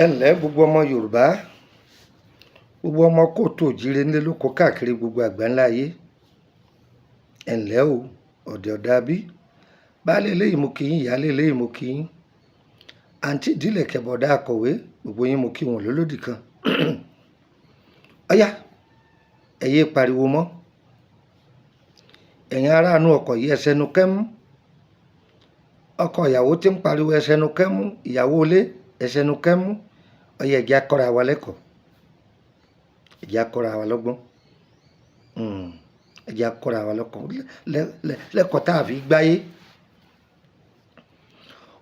ẹ ǹlẹ́ gbogbo ọmọ Yorùbá, gbogbo ọmọ kóòtù òjíire nílé lóko káàkiri gbogbo àgbáńlá ayé. ẹ ǹlẹ́ o, ọ̀dẹ̀ ọ̀dà bí baálé eléyìí mo kí yín, ìyáálé eléyìí mo kí yín, àǹtí ìdílé kẹbọ̀dá akọ̀wé, gbogbo yín mo kí wọn lólódì kan. ọ̀yá ẹ yé pariwo mọ́, ẹ̀yin aráàánú ọkọ̀ yìí ẹ ṣẹnu kẹ́mú. ọkọ ìyàwó tí ń pariwo ẹ ṣẹnu kẹ́mú, ìyàwó ilé ẹ ṣẹnu kẹ́mú. ọ̀yá ẹ jẹ́ á kọ́ra wa lẹ́kọ̀ọ́, ẹ jẹ́ á kọ́ra wa lọ́gbọ́n, ẹ jẹ́ á kọ́ra wa lẹ́kọ̀ọ́ tá a fi gbáyé.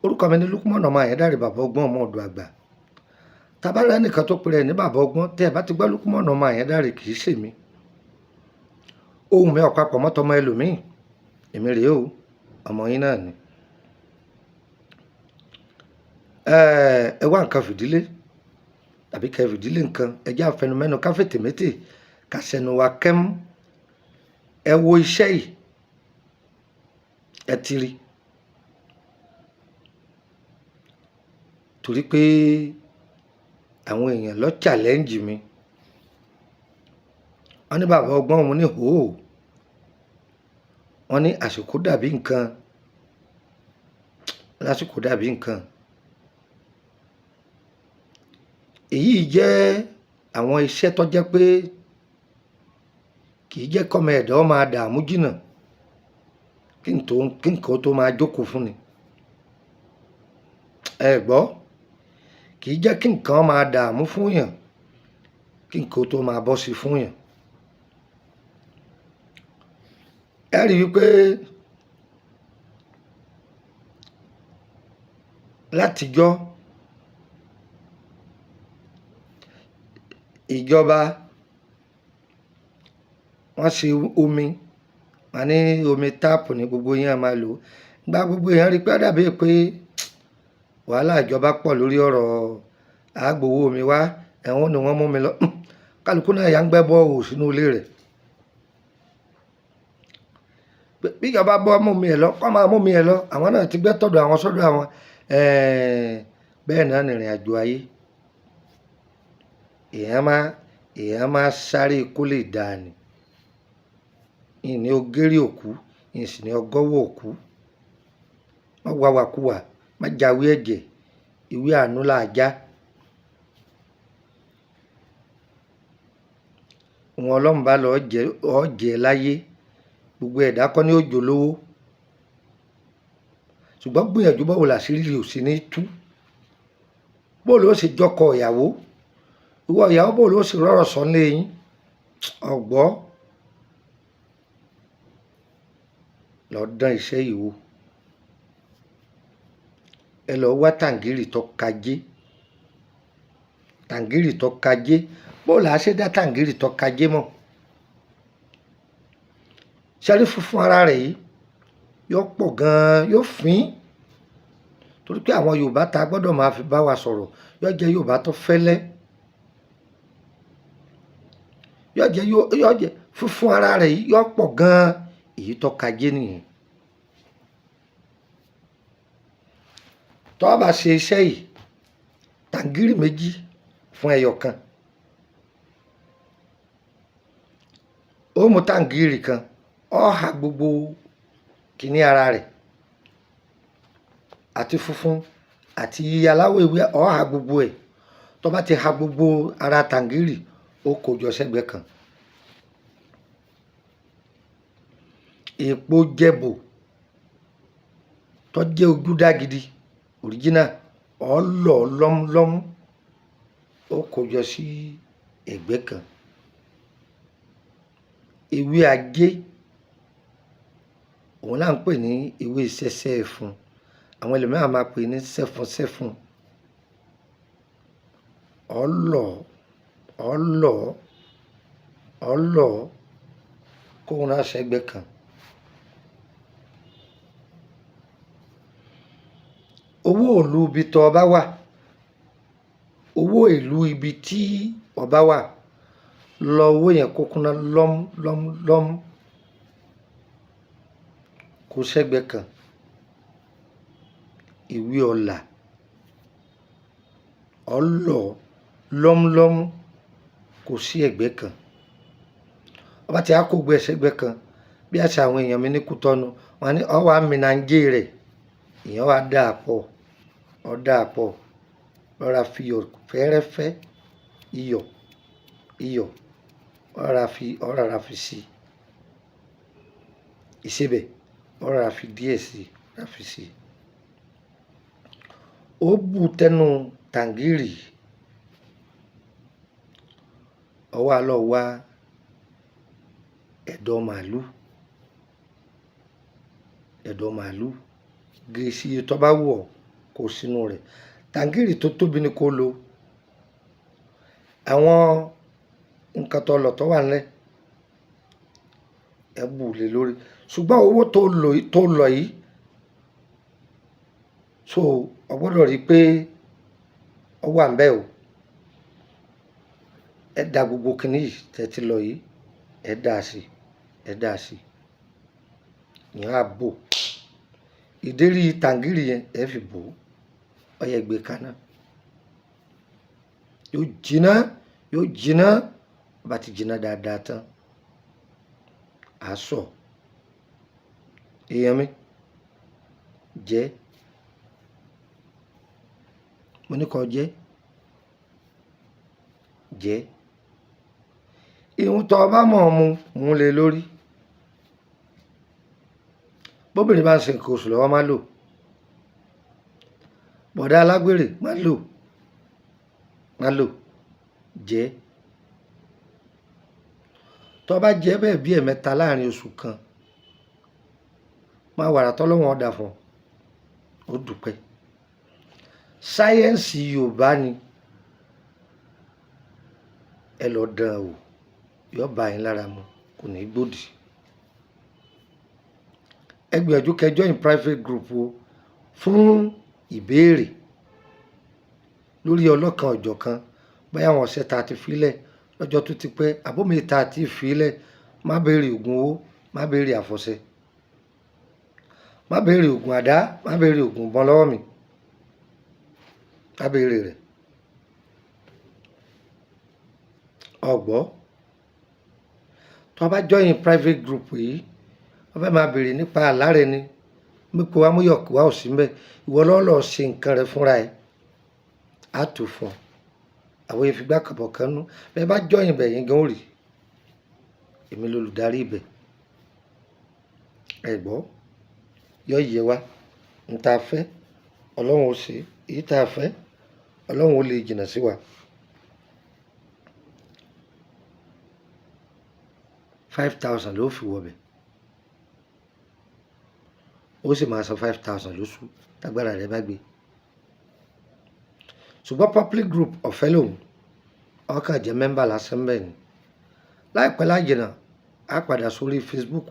orúkọ mi ni Lukman ọmọ Ayédáre, bàbá ọgbọ́n ọmọ ọ̀dọ̀ àgbà. tabarẹ́ nìkan tó pèrè ní bàbá ọgbọ́n, tẹ́ ẹ bá ti gbọ́ Lukman ọmọ Ayédáre kì í ṣèmi. ohun mi ọ̀pápọ̀ mọ́tọmọ ẹlòmíì, èmi rèé o, ọmọ yín náà ni. ẹ wá nǹkan fìdílé tàbí kẹ fìdílé nǹkan, ẹ jẹ́ àfẹnumẹ́nu ká fètèmétè ká ṣẹnu wa kẹ́mú. ẹ wo iṣẹ́ yìí, ẹ ti rí, torí pé àwọn èèyàn lọ challenge mi. wọ́n ní bàbá ọgbọ́n òun ní hòó, wọ́n ní àsìkò dàbí nǹkan, lásìkò dàbí nǹkan. èyí jẹ́ àwọn iṣẹ́ tó jẹ́ pé kì í jẹ́ kọ́mọ ẹ̀dá máa dààmú jìnnà kí nǹkan tó máa jókòó fún ni. ẹ gbọ́, kì í jẹ́ kí nǹkan máa dààmú fún yàn kí nǹkan tó máa bọ́ sí fún yàn. ẹ rí i pé látijọ́ ìjọba wọ́n ṣe omi, wọ́n ní omi táàpù ní gbogbo yẹn máa lò. gba gbogbo èèyàn rí i pé ó dàbí pé wàhálà ìjọba pọ̀ lórí ọ̀rọ̀ àgbòwò omi wá, ẹ̀wọ̀n ni wọ́n mú mi lọ. kálukú náà yà ń gbẹ́ bọ́ọ̀hù sínú ilé rẹ̀. bí ìjọba bọ́ mú mi ẹ̀ lọ, kọ́ máa mú mi ẹ̀ lọ, àwọn náà ti gbẹ́ tọ̀dọ̀ àwọn sọ́dọ̀ àwọn. bẹ́ẹ̀ náà nìrìn àjò ayé. èèyàn máa sáré kó lè dáa ni. ìní ogérí òkú, ìsìn ní ọgọ́wọ́ òkú. má wá wàkúwà, má jáwé ẹ̀jẹ̀, ìwé àánú là á já. wọn ọlọ́run bá lọ jẹ́ láyé, gbogbo ẹ̀dá kọ́ ní òjò lówó, ṣùgbọ́n gbìyànjú báwo làṣírí rẹ̀ ò sí ní tú. bóòlù ó sì jọkọ ìyàwó, ìwọ ìyàwó bóòlù ó sì rọ̀rọ̀ sọ nílé yín. ọ̀gbọ́ lọ dán iṣẹ́ yìí wò. ẹ lọ wá tàǹgìrì tó kajé, tàǹgìrì tó kajé. bóòlù á ṣe dá tàǹgìrì tó kajé mọ̀. ṣẹ́rí funfun ara rẹ̀ yìí yóò pọ̀ gan-an, yóò fín, torí pé àwọn Yorùbá ta gbọ́dọ̀ máa fi bá wa sọ̀rọ̀ yóò jẹ́ Yorùbá tó fẹ́lẹ́, yóò jẹ́ funfun ara rẹ̀ yìí yóò pọ̀ gan-an, èyí tó kajé nìyẹn. tó bá ṣe iṣẹ́ yìí, tàǹgìrì méjì fún ẹyọ kan. ó mú tàǹgìrì kan, ó ha gbogbo kìíní ara rẹ̀ àti funfun àti aláwọ̀ ewé, ó ha gbogbo ẹ̀. tó bá ti ha gbogbo ara tàǹgìrì, ó kó jọ sẹ́gbẹ̀ẹ́ kan. èpo jẹ̀bò tó jẹ́ ojúdá gidi original, ó lọ̀ lọ́múlọ́mú, ó kó jọ sí ẹ̀gbẹ́ kan. ewé ajé, òun là ń pè ní ewé sẹ́sẹ́ ẹ̀fun, àwọn ẹlòmíràn máa pè ní sẹ́fun. ọlọ́ kóun náà sẹ́gbẹ́ kan. owó ìlú ibi tó ọba wà, owó ìlú ibi tí ọba wà, lọ owó yẹn kó kúnná lọ́mú kó sẹ́gbẹ́ kan. ìwé ọlà, ọlọ lọ́múlọ́mú kò sí ẹ̀gbẹ́ kan ọba tí a kó gbé ẹsẹ̀gbẹ́ kan bí àṣà àwọn èèyàn mi ní Kútọ́nù wọn ní ọwọ́ àmìnàjẹ rẹ̀ èèyàn wá dáa pọ̀ ọ̀dà pọ̀ rọra fi iyọ̀ fẹ́rẹ́fẹ́ iyọ̀ ọ̀rọ̀ fi sí ìsebẹ̀ ọ̀rọ̀ fi díẹ̀ sí ọ̀rọ̀ fi sí ó bù tẹnu tàǹgìrì ọwọ́ àlọ́ wá ẹ̀dọ̀ màálù gèsì iye tó bá wù ọ́ kó sínú rẹ̀ tàǹgìrì tó tóbi ni kó lo àwọn nǹkan tó lọ tó wà nílẹ̀ ẹ bù lé lórí ṣùgbọ́n owó tó lọ yìí so ọ gbọ́dọ̀ rí i pé ọ wà ń bẹ̀ o ẹ da gbogbo kinní yìí tẹ́tí lọ yìí ẹ dà sí ìyẹn á bò ìdérí tàǹgìrì yẹn ẹ fi bò ó yẹ gbé kaná yóò jiná bá ti jiná dáadáa tán àásọ èèyàn mi jẹ mo ní kó jẹ ìhun tó o bá mọ̀ ọ́ mú lé lórí bóbìnrin bá ń ṣe nǹkan oṣù lọ́wọ́ má lò bọ̀dá alágbèrè má lò jẹ́ tó bá jẹ́ bẹ́ẹ̀ bí ẹ̀mẹ́ta láàrin oṣù kan máa wàrà tọ́lọ́wọ́n ọ̀dà fún ó dúpẹ́ sáyẹ́ǹsì Yorùbá ni ẹ lọ dán o yóò bá yín lára mu kò ní gbòdì ẹ gbìyànjú kẹ́ join private group o fún ìbéèrè lórí ọlọ́kan ọ̀jọ̀kan bóyá àwọn ọ̀sẹ̀ tá a ti filẹ̀ lọ́jọ́ tó ti pẹ́ àbómi tá a ti filẹ̀ má béèrè oògùn owó má béèrè àfọ̀ṣẹ má béèrè oògùn àdá má béèrè oògùn ìbọn lọ́wọ́ mi má béèrè rẹ̀ ọ̀gbọ́ tó bá join private group yìí wọ́n fẹ́ máa béèrè nípa àlá rẹ ni mípo amúyọ̀kú wa ò sí mbẹ́ ìwọ lọ́ọ́ ṣe nǹkan rẹ fúnra ẹ̀ á tù fún ọ àwọn ìfigbá kàbọ̀ kan nú bẹ́ẹ̀ bá join ibẹ̀ yín gan rí èmi lolùdarí ibẹ̀ ẹ gbọ́ yọ yẹ wa n ta fẹ́ ọlọ́run ó ṣe èyí tá a fẹ́ ọlọ́run ó lè jìnnà sí wa. 5,000 ló fi wọ̀bẹ̀ ó sì máa san 5,000 lóṣù tágbára rẹ̀ bá gbé ṣùgbọ́n public group ọ̀fẹ́ lòun ọkàn jẹ́ mẹ́mbà lásán bẹ́ẹ̀ ni láìpẹ́ lájìnà á padà sórí Facebook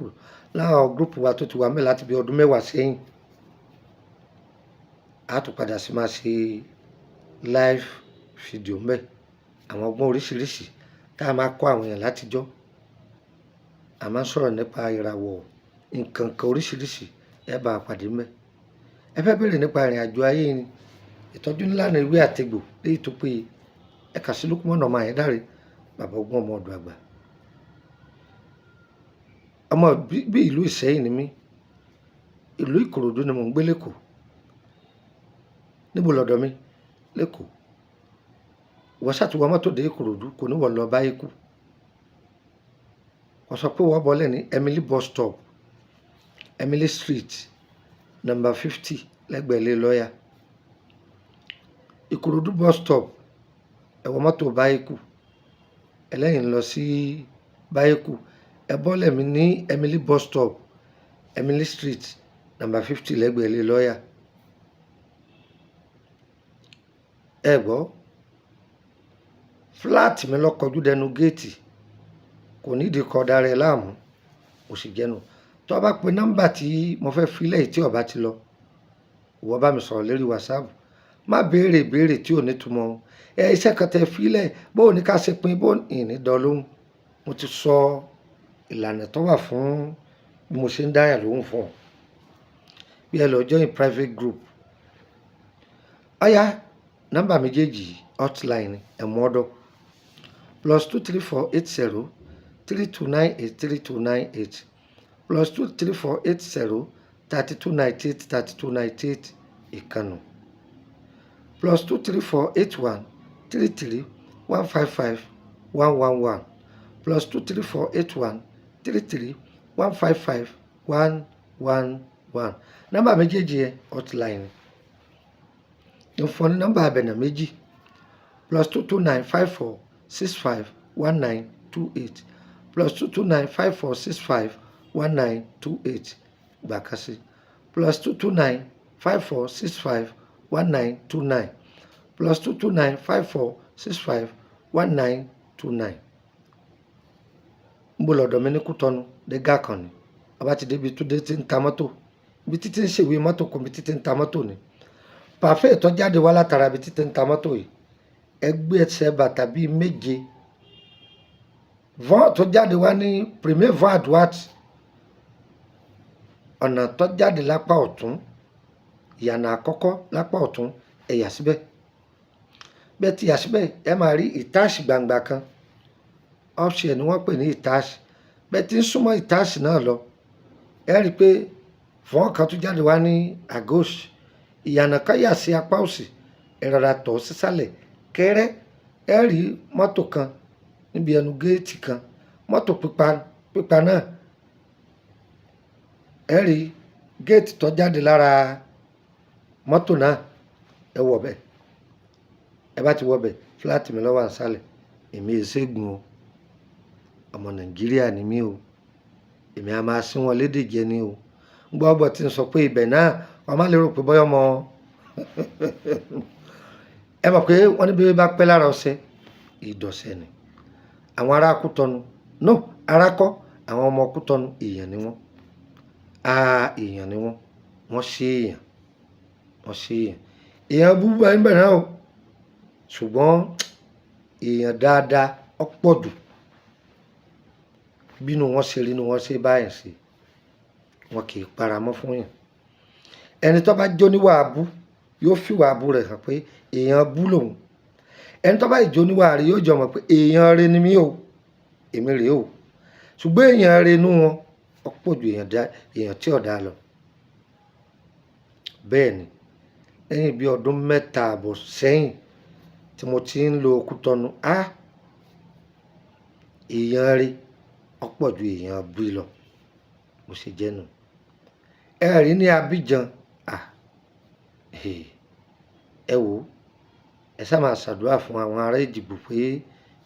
láwọn group wa tó ti wà mẹ́ láti bí ọdún 10 sẹ́yìn á tún padà sí máa ṣe live video mẹ́ àwọn ọgbọ́n oríṣiríṣi tá a máa kọ́ àwọn èèyàn látijọ́ a máa ń sọ̀rọ̀ nípa ìràwọ̀ nǹkan kan oríṣiríṣi ẹ bá a pàdé mẹ́ ẹ fẹ́ bèrè nípa ìrìn àjò ayé ni ìtọ́jú nílànà ìwé àtegbò léyìí tó péye ẹ kà sí Lukman ọmọ Ayédáre bàbá ọgbọ́n ọmọ ọ̀dọ̀ àgbà ọmọ bí ìlú Ìṣẹ́yìn ni mí ìlú Ìkòròdú ni mò ń gbé lẹ́kọ̀ọ́ níbo lọ́dọ̀ mi lẹ́kọ̀ọ́ wọ́n ṣàtúwọ́ mọ́tò dé Ìkòròdú kò ní wọ́n lọ bá ikú wọ́n sọ pé wọ́n bọ́lẹ̀ ní Emily bus stop Emily street number 50 lẹ́gbẹ̀ẹ́ ilé lọ́ọ̀yà Ìkòròdú bus stop ẹ̀wọ̀n mọ́tò báyìíkù ẹlẹ́yìn lọ sí báyìíkù ẹ bọ́lẹ̀ mi ní Emily bus stop Emily street number 50 lẹ́gbẹ̀ẹ́ ilé lọ́ọ̀yà ẹ gbọ́ fúláàtì mi lọ́kọjú dẹnu géètì kò nídìí kọ dára ẹ láàmú kò sì jẹnu tó bá pe nọ́mbà tí mo fẹ́ filẹ̀ yìí tí ọba ti lọ ìwọ bá mi sọ̀rọ̀ lérí whatsapp má béèrè béèrè tí ò ní túmọ̀ ẹ iṣẹ́ kan tẹ filẹ̀ bó ní ká ṣe pin bó ní dán lóhùn mo ti sọ ìlànà tó wà fún bí mo ṣe ń dáyà lóhùn fún ọ bí ẹ lọ join private group ọ̀yá nọ́mbà méjèèjì hotline ẹ̀mọ́dọ̀ +23480 3298 3298 +23480 3298 3298 ìkànnù +23481 33 155 111 +23481 33 155 111 nọ́mbà méjèèjì yẹn hotline ìfọ̀n nọ́mbà abẹ̀nà méjì +229 54 65 1928 +229 54 65 1928 gbàkásí +229 54 65 1929 +229 54 65 1929. ń bọ̀ lọ́dọ̀ mi ní Kútọ́nù dégà kan ni ọba ti débi tó dé tí ń ta mọ́tò ibi títí ń ṣèwé mọ́tò kò bí títí ń ta mọ́tò ni pàfẹ́ tó jáde wá látara ibi títí ń ta mọ́tò yìí ẹgbẹ́ ẹsẹ̀ bàtà bíi méje vọ́n tó jáde wá ní premier van adwat ọ̀nà tó jáde lápá ọ̀tún ìyànà àkọ́kọ́ lápá ọ̀tún ẹ̀yà síbẹ̀ bẹ́ẹ̀ ti yà síbẹ̀ ẹ máa rí ìtaàsì gbangba kan ọ́fṣẹ̀ ni wọ́n pè ní ìtaàsì bẹ́ẹ̀ ti ń súnmọ́ ìtaàsì náà lọ ẹ rí i pé vọ́n kan tó jáde wá ní agos ìyànà kan yà sí apá òsì ẹ̀rọra tọ̀ sísàlẹ̀ kẹ́rẹ́ ẹ rí mọ́tò kan níbi ẹnu géètì kan mọ́tò pípa náà ẹ rí géètì tó jáde lára mọ́tò náà ẹ wọ̀ bẹ́ẹ̀ ẹ bá ti wọ̀ bẹ́ẹ̀ fúláàtì mi lọ́wọ́ àṣálẹ̀ èmi èsègùn o ọmọ Nàìjíríà ni mí o èmi a máa sí wọn lédè jẹ ni o ń gbọ́ ọgbọ̀ tí ń sọ pé ibẹ̀ náà wọ́n má lè rò pé bọ́yọ́ mọ́ ẹ mọ̀ pé wọ́n ní bí bá pẹ́ lára ọṣẹ ìdọ̀ṣẹ́ ni àwọn ará Kútọ́nù no ará kọ́ àwọn ọmọ Kútọ́nù èèyàn ni wọ́n èèyàn ni wọ́n ṣe èèyàn búburú bá ń bẹ̀rẹ̀ náà o ṣùgbọ́n èèyàn dáadáa ọ̀pọ̀ jù bínú wọn ṣe rí ni wọ́n ṣe báyìí sí wọn kì í paramọ́ fún yàn ẹni tó bá jó níwà abú yóò fìwà abú rẹ̀ hàn pé èèyàn bú lòun ẹni tó bá ìjó níwà rí yóò jọ mọ̀ pé èèyàn rẹ ni mí o èmi rèé o ṣùgbọ́n èèyàn rẹ inú wọn ọ̀pọ̀ ju èèyàn tí ọ̀dà lọ bẹ́ẹ̀ ni lẹ́yìn bí ọdún 3 àbọ̀ sẹ́yìn tí mo ti ń lo Kútọ́nù èèyàn rí ọ̀pọ̀ ju èèyàn bú lọ bó ṣe jẹ́ nù ẹ rí ní Abidjan ẹ wò ẹ sá máa ṣàdúrà fún àwọn ará Ìdìbò pé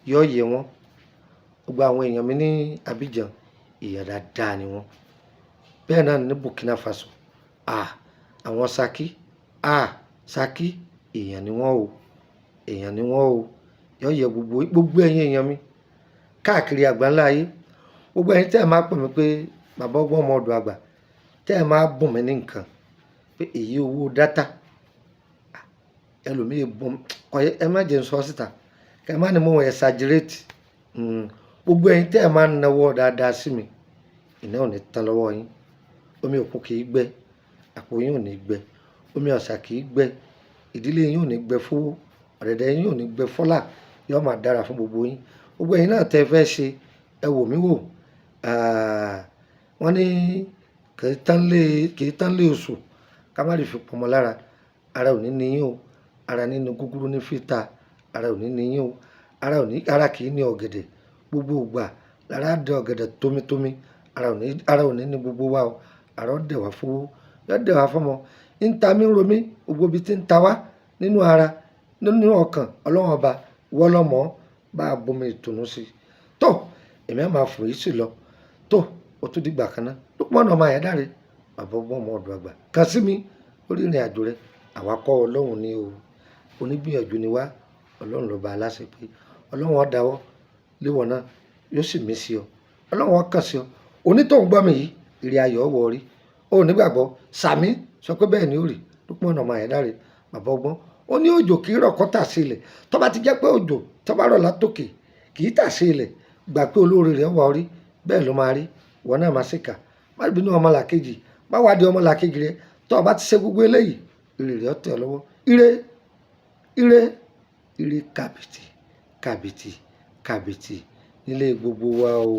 yóò yẹ wọ́n gbogbo àwọn èèyàn mi ní Abidjan èèyàn dáadáa ni wọ́n bẹ́ẹ̀ náà ní Burkina Faso àwọn Saki èèyàn ni wọ́n o yóò yẹ gbogbo ẹ̀yin èèyàn mi káàkiri àgbáńlá ayé gbogbo ẹ̀yin tẹ́ ẹ̀ máa pè mí pé bàbá ọgbọ́n ọmọ ọdọ̀ àgbà tẹ́ ẹ̀ máa bùn mí ní nǹkan pé èyí owó dátà ẹlòmíì bùn ẹ má jẹ́ n sọ síta kẹ́ ẹ má ní mo exaggerate gbogbo ẹ̀yin tẹ́ ẹ̀ máa ń náwó dáadáa sí mi iná ò ní tán lọ́wọ́ yín omi òkun kì í gbẹ àpò yín ò ní gbẹ omi ọ̀sà kì í gbẹ ìdílé yín ò ní gbẹ fowó ọ̀dẹ̀dẹ̀ yín ò ní gbẹ fọ́là yóò máa dára fún gbogbo yín gbogbo ẹ̀yin náà tẹ́ fẹ́ ṣe ẹ wò mí wò wọ́n ní kì í tán lé oṣù ká má lè fi pọmọ lára ara ò ní níyìn o ara nínú gúgúrú ní fìtà ara ò ní níyìn o ara kì í ní ọ̀gẹ̀dẹ̀ gbogbo ìgbà lára dẹ ọ̀gẹ̀dẹ̀ tómitómi ara ò ní ní gbogbo wa o ara ó dẹ̀ wá fowó yóò dẹ̀ wá fọmọ ń ta mí ń ro mí gbogbo ibi tí ń ta wá nínú ara nínú ọkàn Ọlọ́run ọba wọ́lọ́mọ́ bá a bomi ìtùnú sí tó èmi á máa fò yìí sí lọ tó o tún dìgbà kan náà Lukman ọmọ Ayédáre bàbá ọgbọ́n ọmọ ọdọ̀ àgbà kàn sí mi lórí ìrìn àjò rẹ àwa kọ́ Ọlọ́run ní o onígbìyànjú ni wá Ọlọ́run lọ́ba aláṣẹ pé Ọlọ́run ó dáwọ́ léwọ̀n náà yóò sì mí sí ọ Ọlọ́run ó kàn sí ọ onítọ̀hún gbọ́ mi yìí ìrìn ayọ̀ wọ̀ rí o nígbàgbọ́ sàmí sọ pé bẹ́ẹ̀ ni ó rí Lukman ọmọ Ayédáre bàbá ọgbọ́n ó ní òjò kì í rọ̀ kó tà sí ilẹ̀ tó bá ti jẹ́ pé òjò tó bá rọ̀ látòkè kì í tà sí ilẹ̀ gbà pé olóore rẹ̀ wà orí bẹ́ẹ̀ ló máa rí ìwọ náà máa ṣèkà má bínú ọmọlàkejì má wádìí ọmọlàkejì rẹ tó o bá ti ṣe gbogbo eléyìí ire rẹ̀ ó tẹ̀ ọ́ lọ́wọ́ ire ire kàbìtì kàbìtì kàbìtì nílé gbogbo wa o.